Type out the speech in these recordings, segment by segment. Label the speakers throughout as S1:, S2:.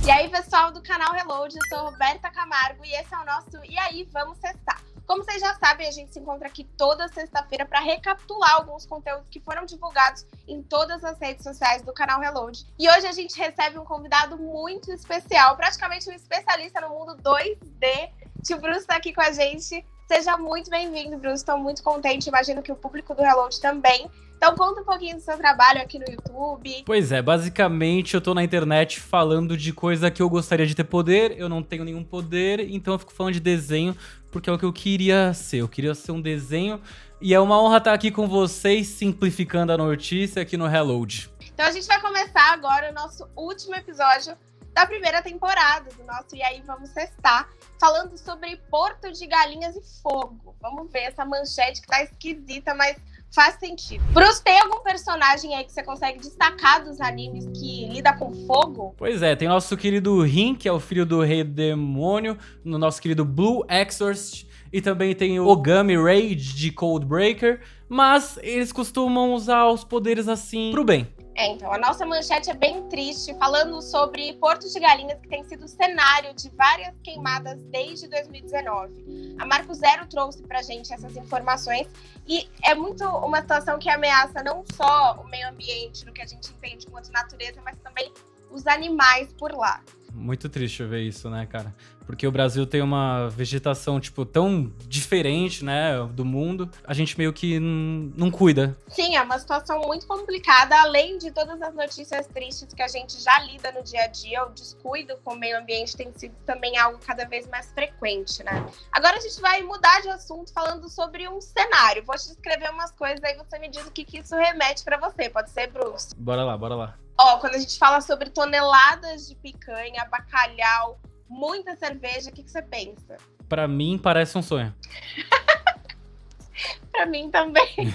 S1: E aí, pessoal do canal Reload, eu sou Roberta Camargo e esse é o nosso E aí, vamos testar. Como vocês já sabem, a gente se encontra aqui toda sexta-feira para recapitular alguns conteúdos que foram divulgados em todas as redes sociais do canal Reload. E hoje a gente recebe um convidado muito especial, praticamente um especialista no mundo 2D. Tio Bruce está aqui com a gente. Seja muito bem-vindo, Bruce. Estou muito contente, imagino que o público do Reload também. Então conta um pouquinho do seu trabalho aqui no YouTube.
S2: Pois é, basicamente eu tô na internet falando de coisa que eu gostaria de ter poder, eu não tenho nenhum poder, então eu fico falando de desenho, porque é o que eu queria ser. Eu queria ser um desenho e é uma honra estar aqui com vocês, simplificando a notícia aqui no Reload.
S1: Então a gente vai começar agora o nosso último episódio da primeira temporada do nosso E aí, vamos testar, falando sobre Porto de Galinhas e Fogo. Vamos ver essa manchete que tá esquisita, mas faz sentido. Bruce, tem algum personagem aí que você consegue destacar dos animes que lida com fogo?
S2: Pois é, tem o nosso querido Rin, que é o filho do Rei Demônio, no nosso querido Blue Exorcist, e também tem o Ogami Rage de Codebreaker, mas eles costumam usar os poderes assim pro bem.
S1: Então, a nossa manchete é bem triste, falando sobre Porto de Galinhas, que tem sido cenário de várias queimadas desde 2019. A Marco Zero trouxe pra gente essas informações e é muito uma situação que ameaça não só o meio ambiente, no que a gente entende quanto natureza, mas também os animais por lá.
S2: Muito triste ver isso, né, cara? Porque o Brasil tem uma vegetação, tipo, tão diferente, né, do mundo. A gente meio que não cuida.
S1: Sim, é uma situação muito complicada, além de todas as notícias tristes que a gente já lida no dia a dia. O descuido com o meio ambiente tem sido também algo cada vez mais frequente, né? Agora a gente vai mudar de assunto falando sobre um cenário. Vou te descrever umas coisas, aí você me diz o que isso remete pra você. Pode ser, Bruce?
S2: Bora lá, bora lá.
S1: Ó, quando a gente fala sobre toneladas de picanha, bacalhau, muita cerveja, o que você pensa?
S2: Pra mim, parece um sonho.
S1: Pra mim também.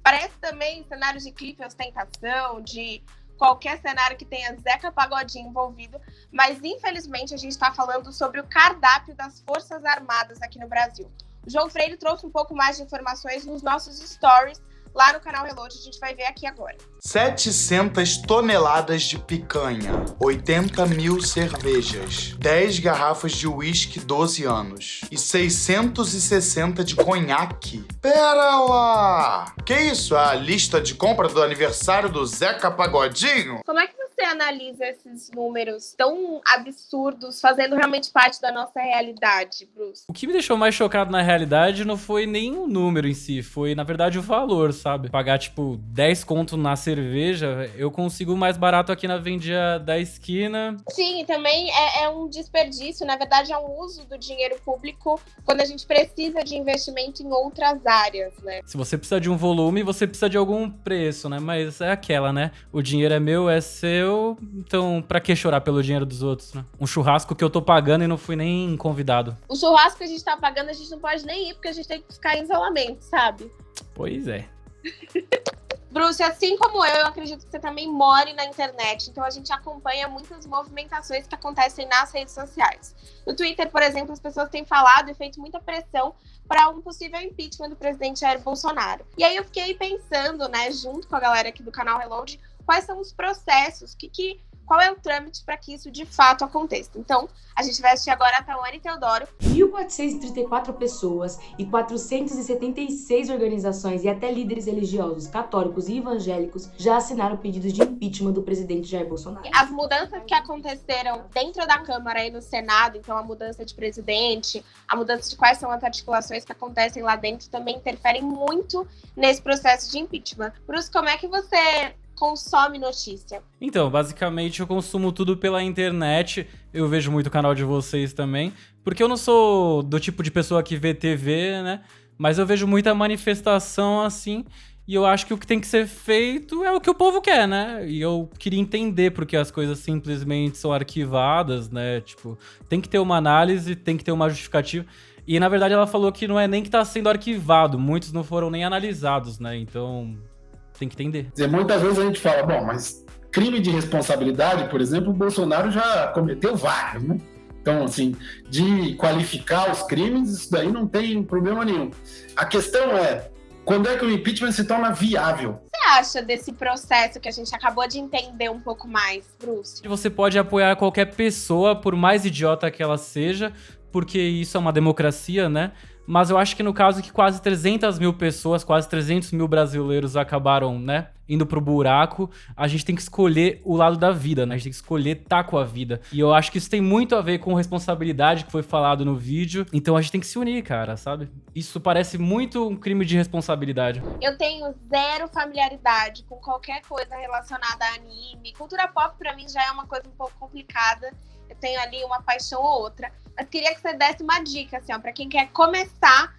S1: Parece também cenários de clipe ostentação, de qualquer cenário que tenha Zeca Pagodinho envolvido, mas infelizmente a gente tá falando sobre o cardápio das Forças Armadas aqui no Brasil. O João Freire trouxe um pouco mais de informações nos nossos stories, lá no canal Reload, a gente vai ver aqui agora.
S3: 700 toneladas de picanha, 80 mil cervejas, 10 garrafas de uísque 12 anos e 660 de conhaque. Pera lá! Que isso? A lista de compra do aniversário do Zeca Pagodinho?
S1: Como é que você analisa esses números tão absurdos, fazendo realmente parte da nossa realidade, Bruce?
S2: O que me deixou mais chocado na realidade não foi nem o número em si, foi na verdade o valor, sabe? Pagar tipo 10 conto na cerveja, eu consigo mais barato aqui na vendinha da esquina.
S1: Sim, também é um desperdício, na verdade é um uso do dinheiro público quando a gente precisa de investimento em outras áreas, né?
S2: Se você precisa de um volume, você precisa de algum preço, né? Mas é aquela, né? O dinheiro é meu, é seu, então pra que chorar pelo dinheiro dos outros, né? Um churrasco que eu tô pagando e não fui nem convidado.
S1: O churrasco que a gente tá pagando, a gente não pode nem ir, porque a gente tem que ficar em isolamento, sabe?
S2: Pois é.
S1: Bruce, assim como eu acredito que você também mora na internet, então a gente acompanha muitas movimentações que acontecem nas redes sociais. No Twitter, por exemplo, as pessoas têm falado e feito muita pressão para um possível impeachment do presidente Jair Bolsonaro. E aí eu fiquei pensando, né, junto com a galera aqui do canal Reload, quais são os processos, qual é o trâmite para que isso de fato aconteça. Então, a gente vai assistir agora a Tawane Teodoro.
S4: 1.434 pessoas e 476 organizações e até líderes religiosos, católicos e evangélicos já assinaram pedidos de impeachment do presidente Jair Bolsonaro.
S1: As mudanças que aconteceram dentro da Câmara e no Senado, então a mudança de presidente, a mudança de quais são as articulações que acontecem lá dentro, também interferem muito nesse processo de impeachment. Bruce, como é que você consome notícia?
S2: Então, basicamente eu consumo tudo pela internet, eu vejo muito o canal de vocês também, porque eu não sou do tipo de pessoa que vê TV, né, mas eu vejo muita manifestação assim, e eu acho que o que tem que ser feito é o que o povo quer, né, e eu queria entender porque as coisas simplesmente são arquivadas, né, tipo, tem que ter uma análise, tem que ter uma justificativa, e na verdade ela falou que não é nem que tá sendo arquivado, muitos não foram nem analisados, né, então tem que entender.
S5: Muitas vezes a gente fala, bom, mas crime de responsabilidade, por exemplo, o Bolsonaro já cometeu vários, né? Então, assim, de qualificar os crimes, isso daí não tem problema nenhum. A questão é, quando é que o impeachment se torna viável?
S1: O que você acha desse processo que a gente acabou de entender um pouco mais, Bruce?
S2: Você pode apoiar qualquer pessoa, por mais idiota que ela seja, porque isso é uma democracia, né? Mas eu acho que no caso que quase 300 mil pessoas, quase 300 mil brasileiros acabaram, né, indo pro buraco, a gente tem que escolher o lado da vida, né? A gente tem que escolher tá com a vida. E eu acho que isso tem muito a ver com responsabilidade, que foi falado no vídeo. Então a gente tem que se unir, cara, sabe? Isso parece muito um crime de responsabilidade.
S1: Eu tenho zero familiaridade com qualquer coisa relacionada a anime. Cultura pop, pra mim, já é uma coisa um pouco complicada. Eu tenho ali uma paixão ou outra. Mas queria que você desse uma dica, assim, ó, pra quem quer começar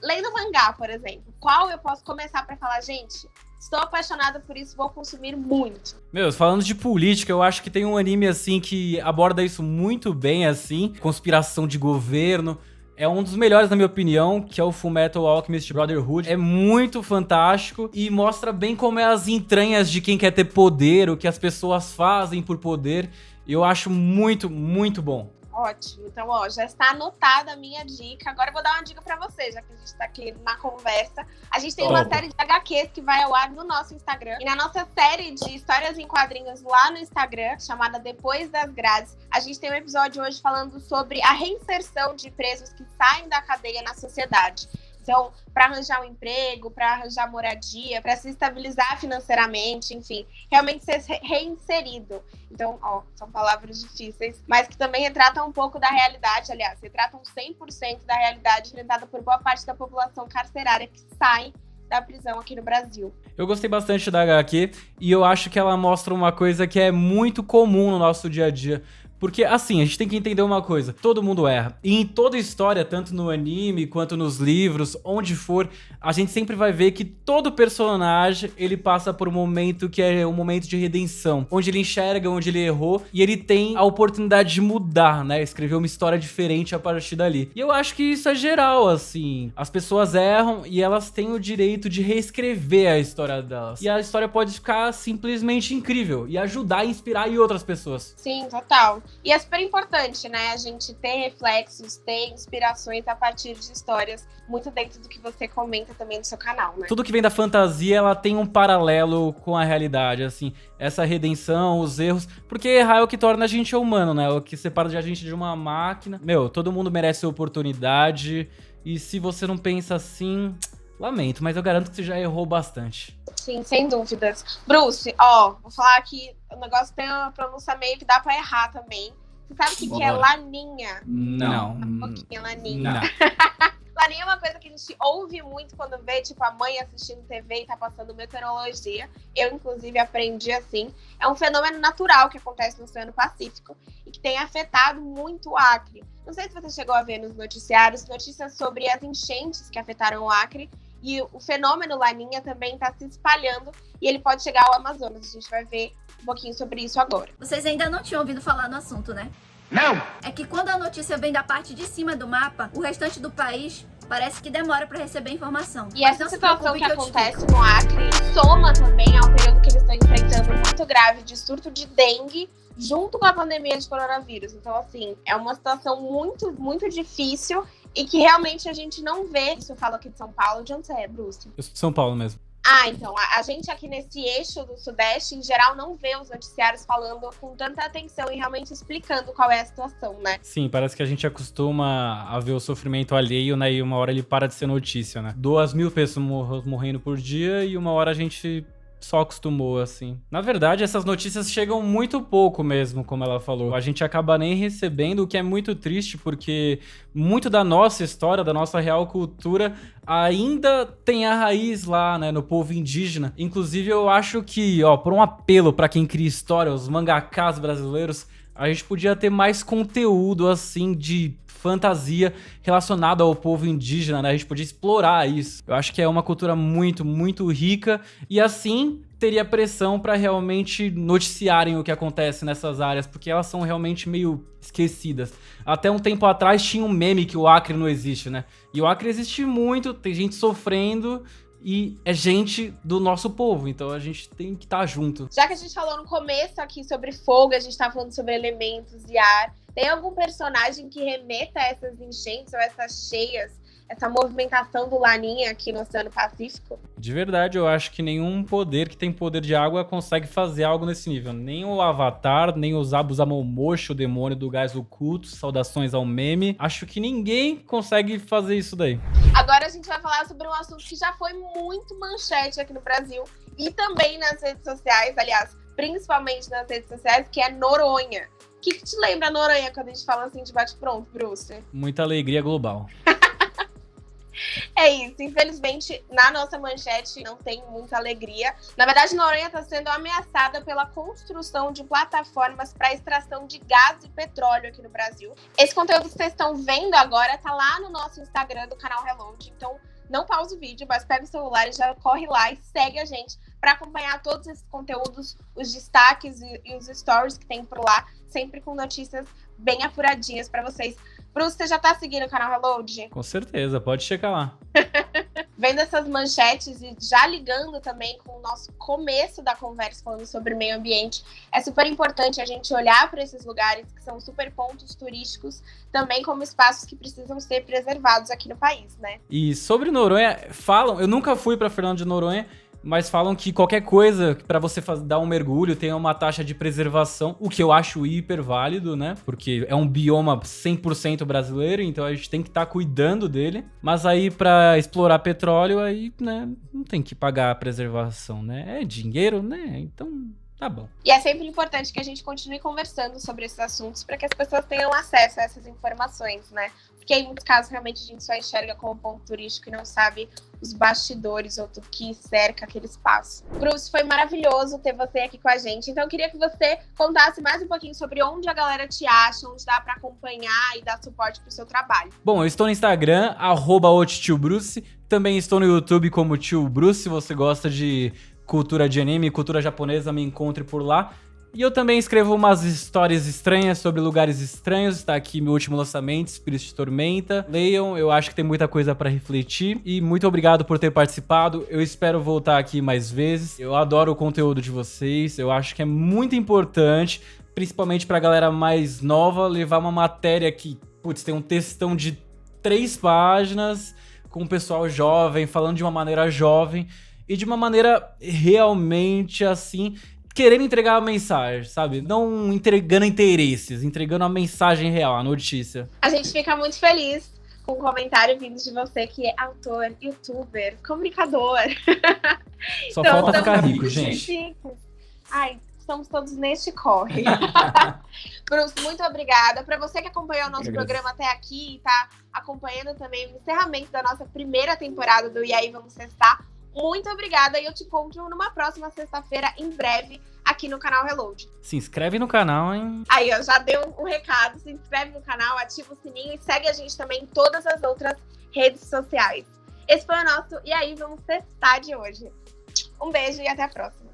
S1: lendo mangá, por exemplo. Qual eu posso começar pra falar, gente, estou apaixonada por isso, vou consumir muito.
S2: Meu, falando de política, eu acho que tem um anime, assim, que aborda isso muito bem, assim. Conspiração de governo. É um dos melhores, na minha opinião, que é o Fullmetal Alchemist Brotherhood. É muito fantástico e mostra bem como é as entranhas de quem quer ter poder, o que as pessoas fazem por poder. Eu acho muito, muito bom.
S1: Ótimo. Então, ó, já está anotada a minha dica. Agora eu vou dar uma dica pra você, já que a gente tá aqui na conversa. A gente tem uma série de HQs que vai ao ar no nosso Instagram. E na nossa série de histórias em quadrinhos lá no Instagram, chamada Depois das Grades, a gente tem um episódio hoje falando sobre a reinserção de presos que saem da cadeia na sociedade. Então, para arranjar um emprego, para arranjar moradia, para se estabilizar financeiramente, enfim, realmente ser reinserido. Então, ó, são palavras difíceis, mas que também retratam um pouco da realidade, aliás, retratam 100% da realidade enfrentada por boa parte da população carcerária que sai da prisão aqui no Brasil.
S2: Eu gostei bastante da HQ e eu acho que ela mostra uma coisa que é muito comum no nosso dia a dia. Porque, assim, a gente tem que entender uma coisa. Todo mundo erra. E em toda história, tanto no anime quanto nos livros, onde for, a gente sempre vai ver que todo personagem, ele passa por um momento que é um momento de redenção. Onde ele enxerga onde ele errou e ele tem a oportunidade de mudar, né? Escrever uma história diferente a partir dali. E eu acho que isso é geral, assim. As pessoas erram e elas têm o direito de reescrever a história delas. E a história pode ficar simplesmente incrível e ajudar e inspirar em outras pessoas.
S1: Sim, total. E é super importante, né, a gente ter reflexos, ter inspirações a partir de histórias, muito dentro do que você comenta também no seu canal, né?
S2: Tudo que vem da fantasia, ela tem um paralelo com a realidade, assim. Essa redenção, os erros, porque errar é o que torna a gente humano, né? O que separa a gente de uma máquina. Meu, todo mundo merece oportunidade, e se você não pensa assim, lamento, mas eu garanto que você já errou bastante.
S1: Sim, sem dúvidas. Bruce, ó, vou falar que o negócio tem uma pronúncia meio que dá pra errar também. Você sabe o que é laninha?
S2: Não.
S1: Um pouquinho, laninha.
S2: Não.
S1: Laninha é uma coisa que a gente ouve muito quando vê, tipo, a mãe assistindo TV e tá passando meteorologia. Eu, inclusive, aprendi assim. É um fenômeno natural que acontece no Oceano Pacífico e que tem afetado muito o Acre. Não sei se você chegou a ver nos noticiários notícias sobre as enchentes que afetaram o Acre. E o fenômeno Laninha também está se espalhando e ele pode chegar ao Amazonas. A gente vai ver um pouquinho sobre isso agora.
S6: Vocês ainda não tinham ouvido falar no assunto, né?
S5: Não!
S6: É que quando a notícia vem da parte de cima do mapa, o restante do país parece que demora para receber informação.
S1: E essa situação que acontece no Acre soma também ao período que eles estão enfrentando muito grave de surto de dengue junto com a pandemia de coronavírus. Então, assim, é uma situação muito, muito difícil e que realmente a gente não vê. Isso eu falo aqui de São Paulo. De onde você é, Bruce?
S2: Eu sou de São Paulo mesmo.
S1: Ah, então, a gente aqui nesse eixo do Sudeste, em geral, não vê os noticiários falando com tanta atenção e realmente explicando qual é a situação, né?
S2: Sim, parece que a gente acostuma a ver o sofrimento alheio, né? E uma hora ele para de ser notícia, né? 2.000 pessoas morrendo por dia e uma hora a gente só acostumou, assim. Na verdade, essas notícias chegam muito pouco mesmo, como ela falou. A gente acaba nem recebendo, o que é muito triste, porque muito da nossa história, da nossa real cultura, ainda tem a raiz lá, né, no povo indígena. Inclusive, eu acho que, ó, por um apelo pra quem cria história, os mangakás brasileiros, a gente podia ter mais conteúdo, assim, de fantasia relacionada ao povo indígena, né? A gente podia explorar isso. Eu acho que é uma cultura muito, muito rica e assim teria pressão para realmente noticiarem o que acontece nessas áreas, porque elas são realmente meio esquecidas. Até um tempo atrás tinha um meme que o Acre não existe, né? E o Acre existe muito, tem gente sofrendo e é gente do nosso povo, então a gente tem que estar junto.
S1: Já que a gente falou no começo aqui sobre fogo, a gente tá falando sobre elementos e ar, Tem algum personagem que remeta a essas enchentes ou essas cheias, essa movimentação do Laninha aqui no Oceano Pacífico?
S2: De verdade, eu acho que nenhum poder que tem poder de água consegue fazer algo nesse nível. Nem o Avatar, nem os Abusamomoshi, o demônio do gás oculto, saudações ao meme. Acho que ninguém consegue fazer isso daí.
S1: Agora a gente vai falar sobre um assunto que já foi muito manchete aqui no Brasil e também nas redes sociais, aliás, principalmente nas redes sociais, que é Noronha. O que te lembra Noronha quando a gente fala assim de bate-pronto, Bruce?
S2: Muita alegria global.
S1: É isso, infelizmente na nossa manchete não tem muita alegria. Na verdade, Noronha está sendo ameaçada pela construção de plataformas para extração de gás e petróleo aqui no Brasil. Esse conteúdo que vocês estão vendo agora tá lá no nosso Instagram do canal Reload, então não pausa o vídeo, mas pega o celular e já corre lá e segue a gente para acompanhar todos esses conteúdos, os destaques e os stories que tem por lá, sempre com notícias bem apuradinhas para vocês. Bruce, você já tá seguindo o canal Reload?
S2: Com certeza, pode checar lá.
S1: Vendo essas manchetes e já ligando também com o nosso começo da conversa falando sobre meio ambiente, é super importante a gente olhar para esses lugares que são super pontos turísticos, também como espaços que precisam ser preservados aqui no país, né?
S2: E sobre Noronha, falam, eu nunca fui para Fernando de Noronha, mas falam que qualquer coisa para você dar um mergulho tem uma taxa de preservação, o que eu acho hiper válido, né? Porque é um bioma 100% brasileiro, então a gente tem que estar cuidando dele. Mas aí para explorar petróleo, aí, né, não tem que pagar a preservação, né? É dinheiro, né? Então tá bom.
S1: E é sempre importante que a gente continue conversando sobre esses assuntos para que as pessoas tenham acesso a essas informações, né? Porque em muitos casos realmente a gente só enxerga como ponto turístico e não sabe os bastidores ou tudo que cerca aquele espaço. Bruce, foi maravilhoso ter você aqui com a gente. Então eu queria que você contasse mais um pouquinho sobre onde a galera te acha, onde dá para acompanhar e dar suporte pro seu trabalho.
S2: Bom, eu estou no Instagram, @ottiobruce. Também estou no YouTube como Tio Bruce. Se você gosta de cultura de anime, cultura japonesa, me encontre por lá. E eu também escrevo umas histórias estranhas sobre lugares estranhos. Está aqui meu último lançamento, Espírito de Tormenta. Leiam, eu acho que tem muita coisa para refletir. E muito obrigado por ter participado. Eu espero voltar aqui mais vezes. Eu adoro o conteúdo de vocês. Eu acho que é muito importante, principalmente pra galera mais nova, levar uma matéria que, putz, tem um textão de 3 páginas, com o pessoal jovem, falando de uma maneira jovem. E de uma maneira realmente, assim, querendo entregar a mensagem, sabe? Não entregando interesses, entregando a mensagem real, a notícia.
S1: A gente fica muito feliz com o comentário vindo de você, que é autor, youtuber, comunicador.
S2: Só falta ficar rico, gente.
S1: Chiques. Ai, estamos todos neste corre. Bruce, muito obrigada. Para você que acompanhou o nosso programa até aqui e tá acompanhando também o encerramento da nossa primeira temporada do E aí, Vamos Cestar, muito obrigada e eu te encontro numa próxima sexta-feira, em breve, aqui no canal Reload.
S2: Se inscreve no canal, hein?
S1: Aí, ó, já deu um recado. Se inscreve no canal, ativa o sininho e segue a gente também em todas as outras redes sociais. Esse foi o nosso E aí, Vamos Testar de hoje. Um beijo e até a próxima.